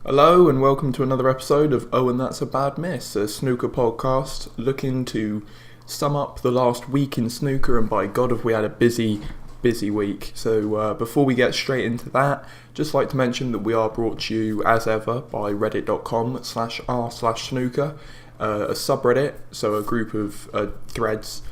Hello and welcome to another episode of Oh and That's a Bad Miss, a snooker podcast looking to sum up the last week in snooker, and by God have we had a busy week. So before we get straight into that, just like to mention that we are brought to you as ever by reddit.com/r/snooker, a subreddit, so a group of threads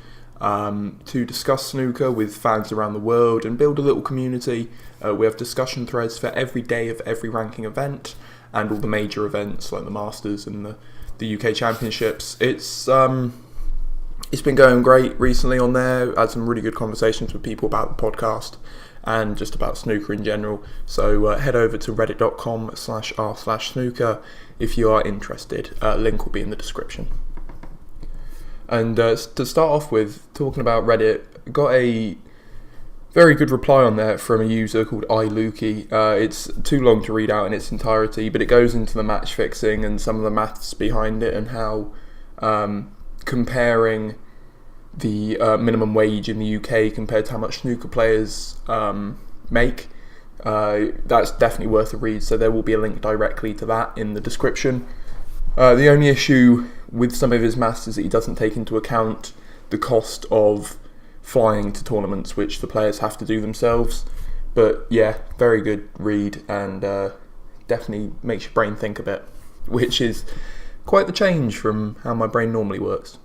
to discuss snooker with fans around the world and build a little community. We have discussion threads for every day of every ranking event and all the major events like the Masters and the UK Championships. It's been going great recently on there. I had some really good conversations with people about the podcast and just about snooker in general. So head over to reddit.com/r/snooker if you are interested. Link will be in the description. And to start off with, talking about Reddit, got a very good reply on there from a user called iLuki. It's too long to read out in its entirety, but it goes into the match fixing and some of the maths behind it and how comparing the minimum wage in the UK compared to how much snooker players make. That's definitely worth a read, so there will be a link directly to that in the description. The only issue with some of his maths is that he doesn't take into account the cost of flying to tournaments, which the players have to do themselves. But yeah, very good read, and definitely makes your brain think a bit, which is quite the change from how my brain normally works.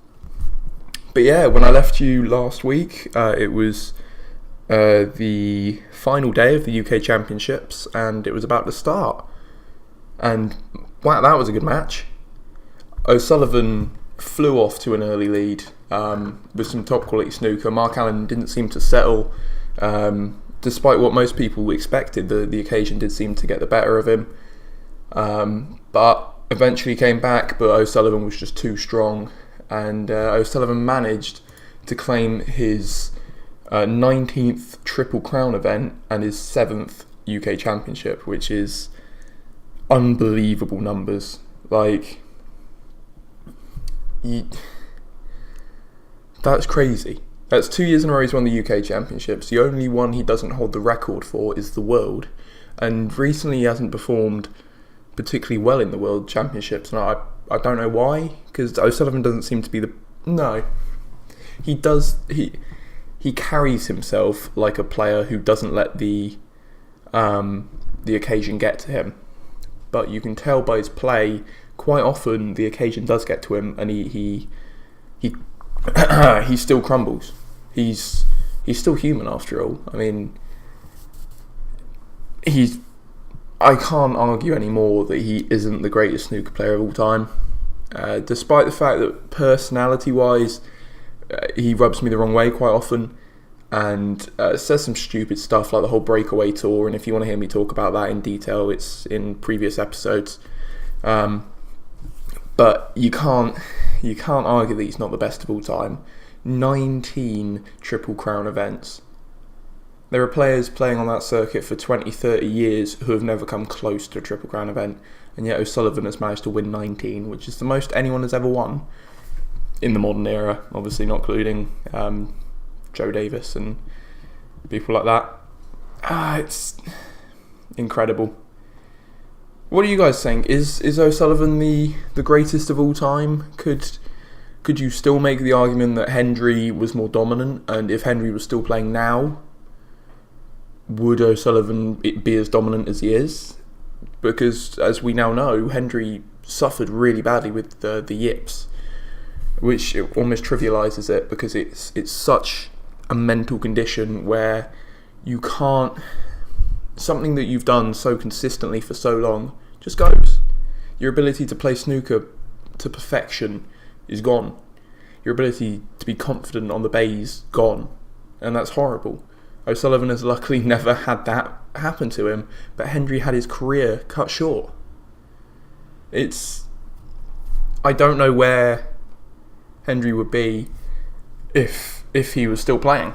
But yeah, when I left you last week, it was the final day of the UK Championships, and it was about to start. And wow, that was a good match. O'Sullivan flew off to an early lead with some top quality snooker. Mark Allen didn't seem to settle, despite what most people expected. The occasion did seem to get the better of him, but eventually came back. But O'Sullivan was just too strong, and O'Sullivan managed to claim his 19th Triple Crown event and his 7th UK Championship, which is unbelievable numbers. That's crazy. That's 2 years in a row he's won the UK Championships. The only one he doesn't hold the record for is the World. And recently he hasn't performed particularly well in the World Championships. And I don't know why, because O'Sullivan doesn't seem to be the... No. He does... He carries himself like a player who doesn't let the occasion get to him. But you can tell by his play, quite often the occasion does get to him, and he still crumbles. He's still human after all. I mean, I can't argue anymore that he isn't the greatest snooker player of all time, despite the fact that personality-wise, he rubs me the wrong way quite often, and says some stupid stuff like the whole breakaway tour. And if you want to hear me talk about that in detail, it's in previous episodes. But you can't argue that he's not the best of all time. 19 Triple Crown events. There are players playing on that circuit for 20, 30 years who have never come close to a Triple Crown event, and yet O'Sullivan has managed to win 19, which is the most anyone has ever won in the modern era, obviously not including Joe Davis and people like that. It's incredible. What do you guys think? Is O'Sullivan the greatest of all time? Could you still make the argument that Hendry was more dominant, and if Hendry was still playing now, would O'Sullivan be as dominant as he is? Because as we now know, Hendry suffered really badly with the yips, which it almost trivialises it, because it's such a mental condition where you can't... Something that you've done so consistently for so long just goes. Your ability to play snooker to perfection is gone. Your ability to be confident on the bays gone, and that's horrible. O'Sullivan has luckily never had that happen to him, but Hendry had his career cut short. I don't know where Hendry would be if he was still playing.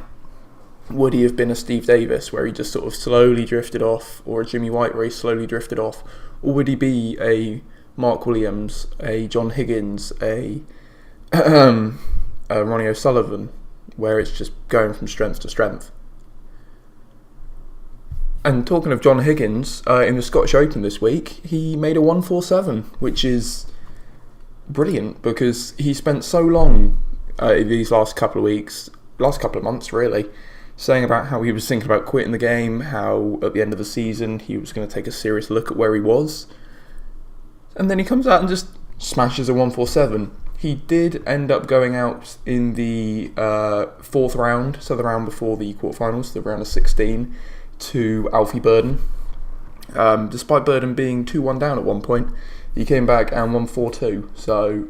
Would he have been a Steve Davis, where he just sort of slowly drifted off, or a Jimmy White, where he slowly drifted off? Or would he be a Mark Williams, a John Higgins, a Ronnie O'Sullivan, where it's just going from strength to strength? And talking of John Higgins, in the Scottish Open this week, he made a 147, which is brilliant because he spent so long these last couple of months really, saying about how he was thinking about quitting the game, how at the end of the season he was going to take a serious look at where he was. And then he comes out and just smashes a 147. He did end up going out in the fourth round, so the round before the quarterfinals, the round of 16, to Alfie Burden. Despite Burden being 2-1 down at one point, he came back and won 4-2. So,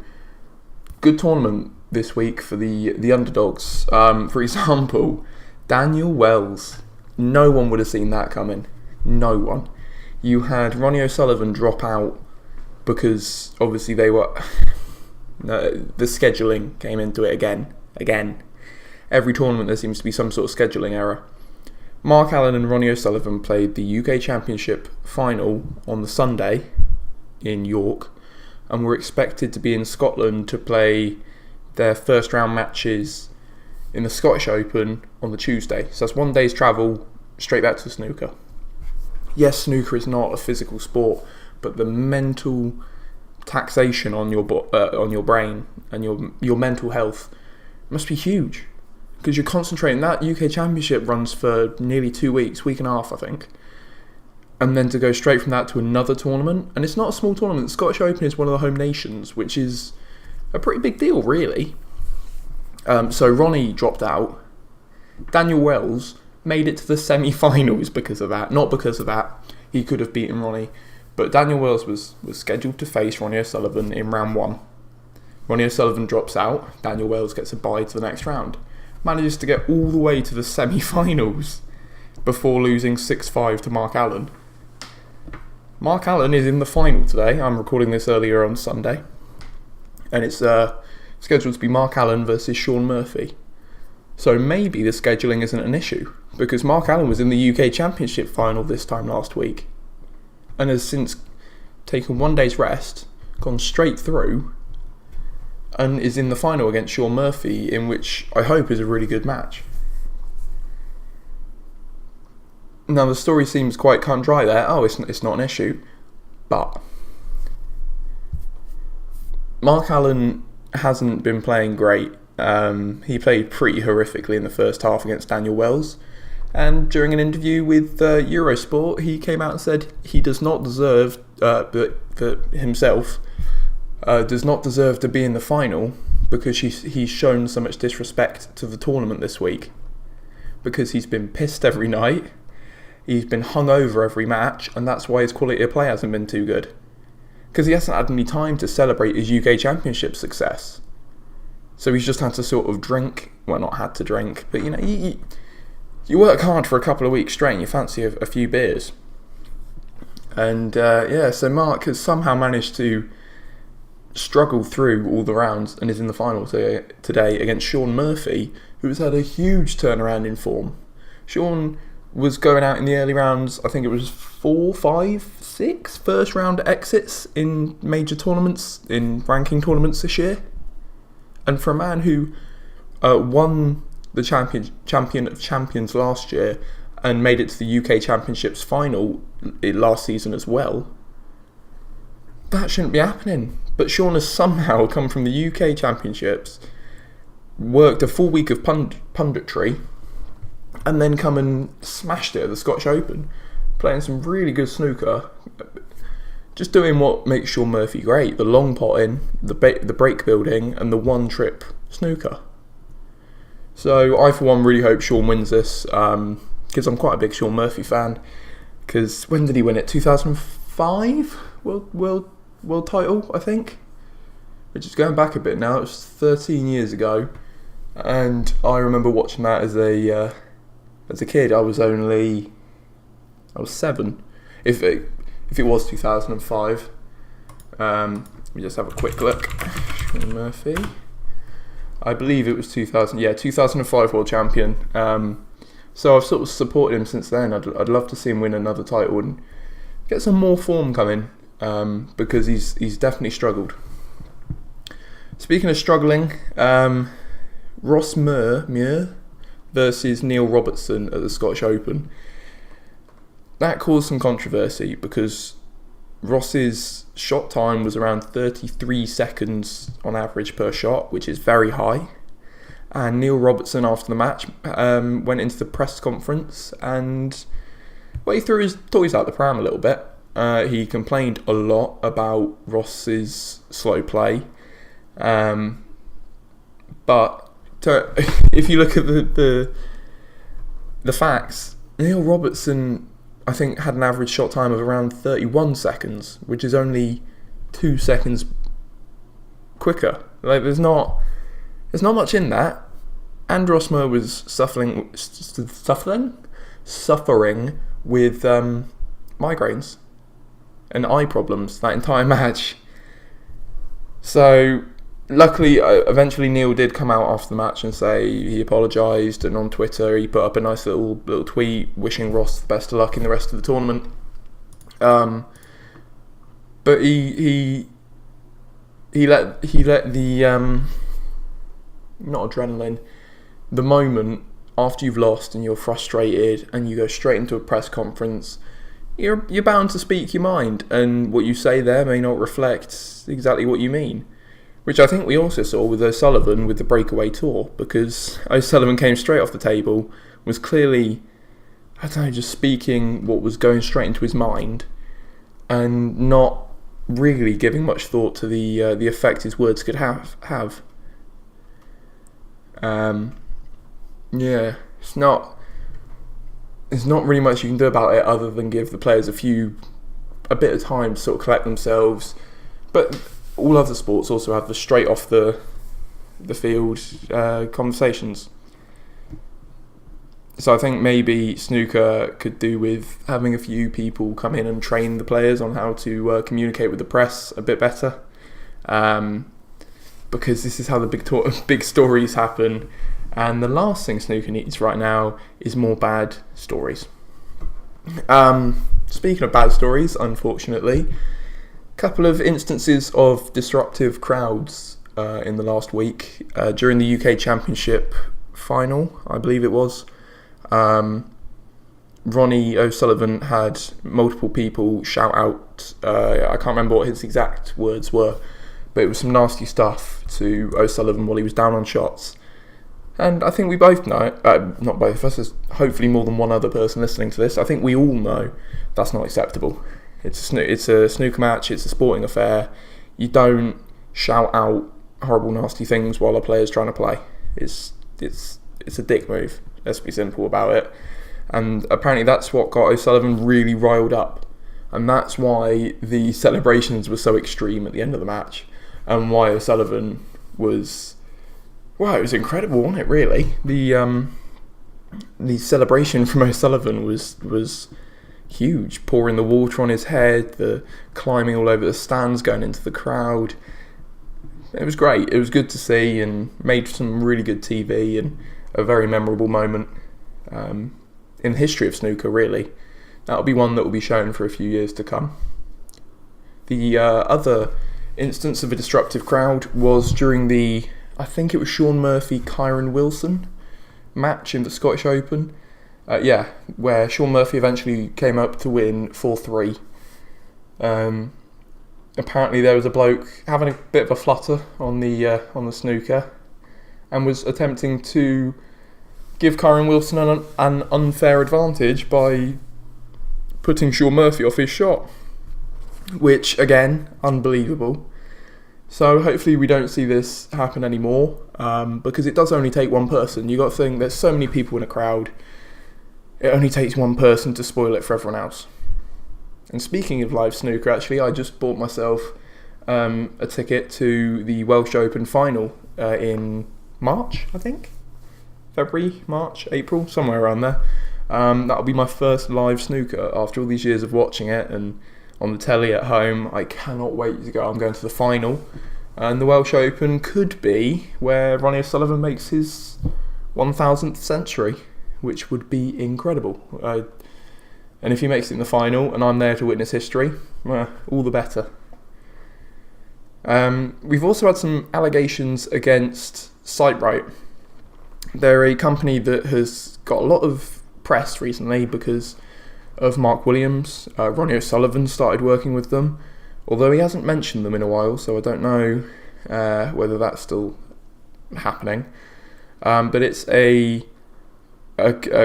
good tournament this week for the underdogs. For example, Daniel Wells. No one would have seen that coming. No one. You had Ronnie O'Sullivan drop out because obviously they were... the scheduling came into it again. Every tournament there seems to be some sort of scheduling error. Mark Allen and Ronnie O'Sullivan played the UK Championship final on the Sunday in York and were expected to be in Scotland to play their first round matches in the Scottish Open on the Tuesday. So that's 1 day's travel straight back to snooker. Yes, snooker is not a physical sport, but the mental taxation on your brain and your mental health must be huge. Because you're concentrating. That UK Championship runs for nearly 2 weeks, week and a half, I think. And then to go straight from that to another tournament. And it's not a small tournament. The Scottish Open is one of the home nations, which is a pretty big deal, really. So Ronnie dropped out. Daniel Wells made it to the semi-finals because of that. Not because of that. He could have beaten Ronnie. But Daniel Wells was scheduled to face Ronnie O'Sullivan in round 1. Ronnie O'Sullivan drops out. Daniel Wells gets a bye to the next round. Manages to get all the way to the semi-finals before losing 6-5 to Mark Allen. Mark Allen is in the final today. I'm recording this earlier on Sunday. And it's scheduled to be Mark Allen versus Shaun Murphy. So maybe the scheduling isn't an issue, because Mark Allen was in the UK Championship final this time last week and has since taken 1 day's rest, gone straight through, and is in the final against Shaun Murphy, in which I hope is a really good match. Now the story seems quite cut and dry there. Oh, it's not an issue. But Mark Allen hasn't been playing great. He played pretty horrifically in the first half against Daniel Wells. And during an interview with Eurosport, he came out and said he does not deserve, himself, does not deserve to be in the final because he's shown so much disrespect to the tournament this week. Because he's been pissed every night, he's been hungover every match, and that's why his quality of play hasn't been too good. Because he hasn't had any time to celebrate his UK Championship success. So he's just had to sort of drink, well, not had to drink, but you know, you work hard for a couple of weeks straight and you fancy a few beers. And so Mark has somehow managed to struggle through all the rounds and is in the final today against Shaun Murphy, who has had a huge turnaround in form. Shaun was going out in the early rounds, I think it was 4, 5, 6 first round exits in major tournaments, in ranking tournaments this year. And for a man who won the champion of champions last year and made it to the UK Championships final last season as well, that shouldn't be happening. But Shaun has somehow come from the UK Championships, worked a full week of punditry, and then come and smashed it at the Scottish Open, playing some really good snooker, just doing what makes Shaun Murphy great: the long potting, the break building, and the one-trip snooker. So I, for one, really hope Shaun wins this, because I'm quite a big Shaun Murphy fan. Because when did he win it? 2005 world title, I think. Which is going back a bit now. It was 13 years ago, and I remember watching that as a kid. I was 7. If it was 2005, let me just have a quick look. Shaun Murphy. I believe it was 2005 world champion. So I've sort of supported him since then. I'd love to see him win another title and get some more form coming, because he's definitely struggled. Speaking of struggling, Ross Muir versus Neil Robertson at the Scottish Open. that caused some controversy because Ross's shot time was around 33 seconds on average per shot, which is very high. And Neil Robertson, after the match, went into the press conference and he threw his toys out the pram a little bit. He complained a lot about Ross's slow play. But if you look at the facts, Neil Robertson, I think, had an average shot time of around 31 seconds, which is only 2 seconds quicker. Like, there's not much in that. And Rosmer was suffering with migraines and eye problems that entire match. So, luckily, eventually Neil did come out after the match and say he apologised, and on Twitter he put up a nice little tweet wishing Ross the best of luck in the rest of the tournament. But he let the not adrenaline, the moment after you've lost and you're frustrated and you go straight into a press conference, you're bound to speak your mind, and what you say there may not reflect exactly what you mean. Which I think we also saw with O'Sullivan with the breakaway tour, because O'Sullivan came straight off the table, was clearly, I don't know, just speaking what was going straight into his mind, and not really giving much thought to the effect his words could have. Yeah, there's not really much you can do about it other than give the players a bit of time to sort of collect themselves. But all other sports also have the straight off the field conversations. So I think maybe snooker could do with having a few people come in and train the players on how to communicate with the press a bit better. Because this is how the big stories happen. And the last thing snooker needs right now is more bad stories. Speaking of bad stories, unfortunately, couple of instances of disruptive crowds in the last week. During the UK Championship final, I believe it was, Ronnie O'Sullivan had multiple people shout out, I can't remember what his exact words were, but it was some nasty stuff to O'Sullivan while he was down on shots. And I think we both know, not both of us, there's hopefully more than one other person listening to this, I think we all know that's not acceptable. It's a snooker match, it's a sporting affair. You don't shout out horrible, nasty things while a player's trying to play. It's a dick move, let's be simple about it. And apparently that's what got O'Sullivan really riled up. And that's why the celebrations were so extreme at the end of the match. And why O'Sullivan was... Wow, it was incredible, wasn't it, really? The celebration from O'Sullivan was huge. Pouring the water on his head, the climbing all over the stands, going into the crowd. It was great. It was good to see and made some really good TV and a very memorable moment in the history of snooker, really. That'll be one that will be shown for a few years to come. The other instance of a disruptive crowd was during the... I think it was Shaun Murphy-Kyron Wilson match in the Scottish Open. Where Shaun Murphy eventually came up to win 4-3. Apparently there was a bloke having a bit of a flutter on the snooker and was attempting to give Kyron Wilson an unfair advantage by putting Shaun Murphy off his shot. Which, again, unbelievable. So hopefully we don't see this happen anymore, because it does only take one person. You got to think there's so many people in a crowd. It only takes one person to spoil it for everyone else. And speaking of live snooker, actually, I just bought myself a ticket to the Welsh Open final in March, I think. February, March, April, somewhere around there. That'll be my first live snooker after all these years of watching it and on the telly at home. I cannot wait to go. I'm going to the final. And the Welsh Open could be where Ronnie O'Sullivan makes his 1000th century, which would be incredible. And if he makes it in the final and I'm there to witness history, all the better. We've also had some allegations against SiteRight. They're a company that has got a lot of press recently because of Mark Williams. Ronnie O'Sullivan started working with them, although he hasn't mentioned them in a while, so I don't know whether that's still happening. But it's a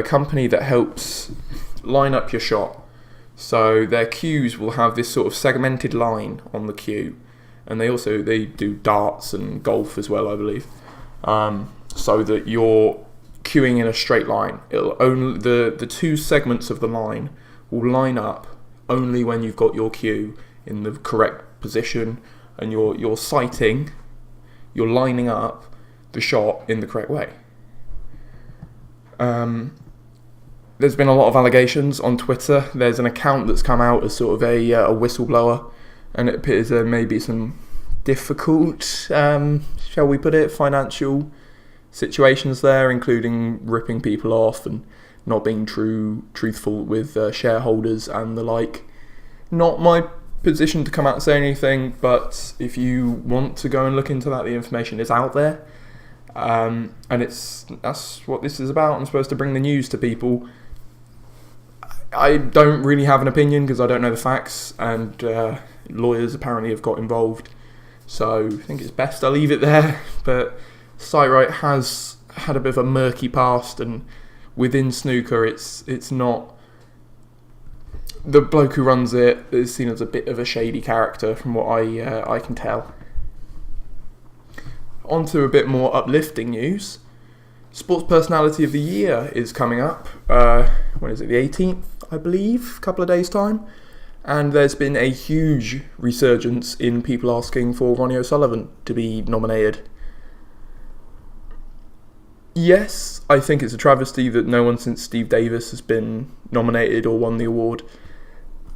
company that helps line up your shot. So their cues will have this sort of segmented line on the cue, and they do darts and golf as well, I believe. So that you're cueing in a straight line. It'll only the two segments of the line will line up only when you've got your cue in the correct position, and you're sighting, you're lining up the shot in the correct way. There's been a lot of allegations on Twitter. There's an account that's come out as sort of a whistleblower, and it appears there may be some difficult, shall we put it, financial situations there, including ripping people off and not being truthful with shareholders and the like. Not my position to come out and say anything, but if you want to go and look into that, the information is out there. And that's what this is about. I'm supposed to bring the news to people. I don't really have an opinion because I don't know the facts, and lawyers apparently have got involved, so I think it's best I leave it there. But Sightright has had a bit of a murky past, and within snooker it's not, the bloke who runs it is seen as a bit of a shady character from what I can tell. On to a bit more uplifting news. Sports Personality of the Year is coming up. When is it? The 18th, I believe, a couple of days' time. And there's been a huge resurgence in people asking for Ronnie O'Sullivan to be nominated. Yes, I think it's a travesty that no one since Steve Davis has been nominated or won the award.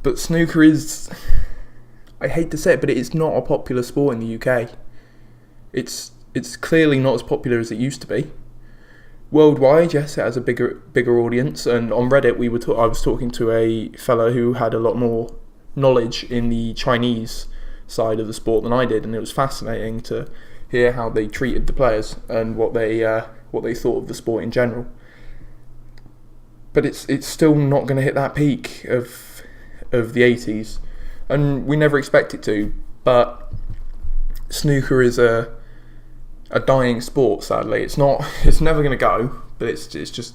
But snooker is, I hate to say it, but it is not a popular sport in the UK. It's clearly not as popular as it used to be. Worldwide, yes, it has a bigger audience, and on Reddit I was talking to a fellow who had a lot more knowledge in the Chinese side of the sport than I did, and it was fascinating to hear how they treated the players and what they thought of the sport in general. But it's still not going to hit that peak of the 80s, and we never expect it to. But snooker is a dying sport, sadly. It's never going to go, but it's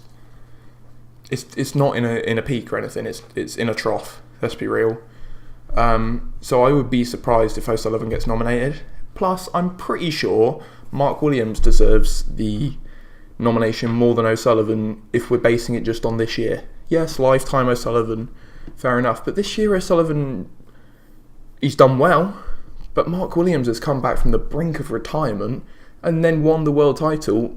not in a peak or anything. It's in a trough. Let's be real. So I would be surprised if O'Sullivan gets nominated. Plus, I'm pretty sure Mark Williams deserves the nomination more than O'Sullivan if we're basing it just on this year. Yes, lifetime O'Sullivan, fair enough. But this year O'Sullivan, he's done well. But Mark Williams has come back from the brink of retirement and then won the world title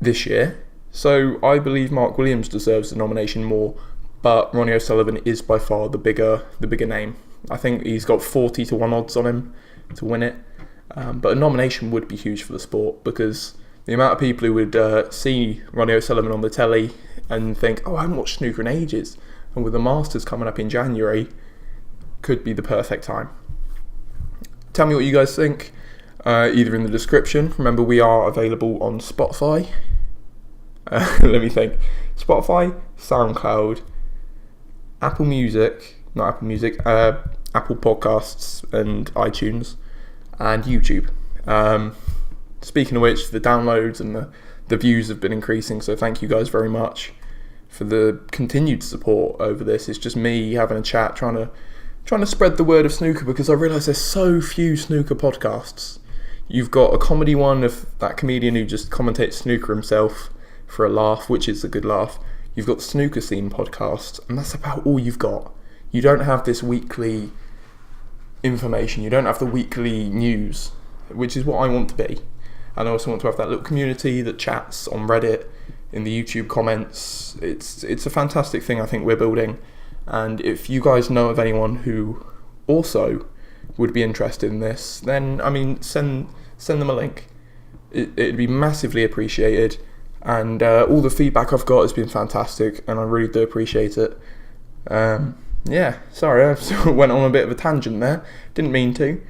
this year. So I believe Mark Williams deserves the nomination more, but Ronnie O'Sullivan is by far the bigger name. I think he's got 40-1 odds on him to win it. But a nomination would be huge for the sport, because the amount of people who would see Ronnie O'Sullivan on the telly and think, oh, I haven't watched snooker in ages, and with the Masters coming up in January, could be the perfect time. Tell me what you guys think, either in the description. Remember, we are available on Spotify. Let me think. Spotify, SoundCloud, Apple Podcasts and iTunes, and YouTube. Speaking of which, the downloads and the views have been increasing, so thank you guys very much for the continued support over this. It's just me having a chat, trying to spread the word of snooker, because I realise there's so few snooker podcasts. You've got a comedy one of that comedian who just commentates snooker himself for a laugh, which is a good laugh. You've got the Snooker Scene podcast, and that's about all you've got. You don't have this weekly information. You don't have the weekly news, which is what I want to be. And I also want to have that little community that chats on Reddit, in the YouTube comments. It's a fantastic thing I think we're building. And if you guys know of anyone who also would be interested in this, then, I mean, send them a link. It'd be massively appreciated. And all the feedback I've got has been fantastic, and I really do appreciate it. Sorry, I sort of went on a bit of a tangent there. Didn't mean to.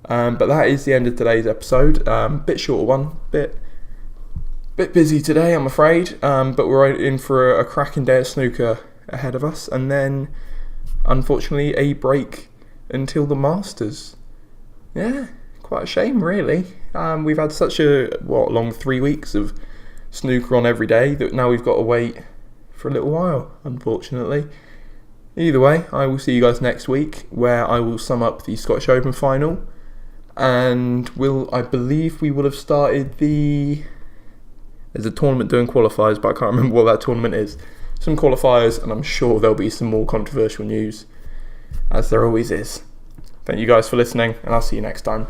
But that is the end of today's episode. Bit shorter one, bit busy today, I'm afraid. But we're in for a cracking day of snooker ahead of us, and then unfortunately a break until the Masters. Yeah, quite a shame really. We've had such a long 3 weeks of snooker on every day that now we've got to wait for a little while, unfortunately. Either way, I will see you guys next week, where I will sum up the Scottish Open final, and I believe we will have started there's a tournament doing qualifiers, but I can't remember what that tournament is. Some qualifiers, and I'm sure there'll be some more controversial news, as there always is. Thank you guys for listening, and I'll see you next time.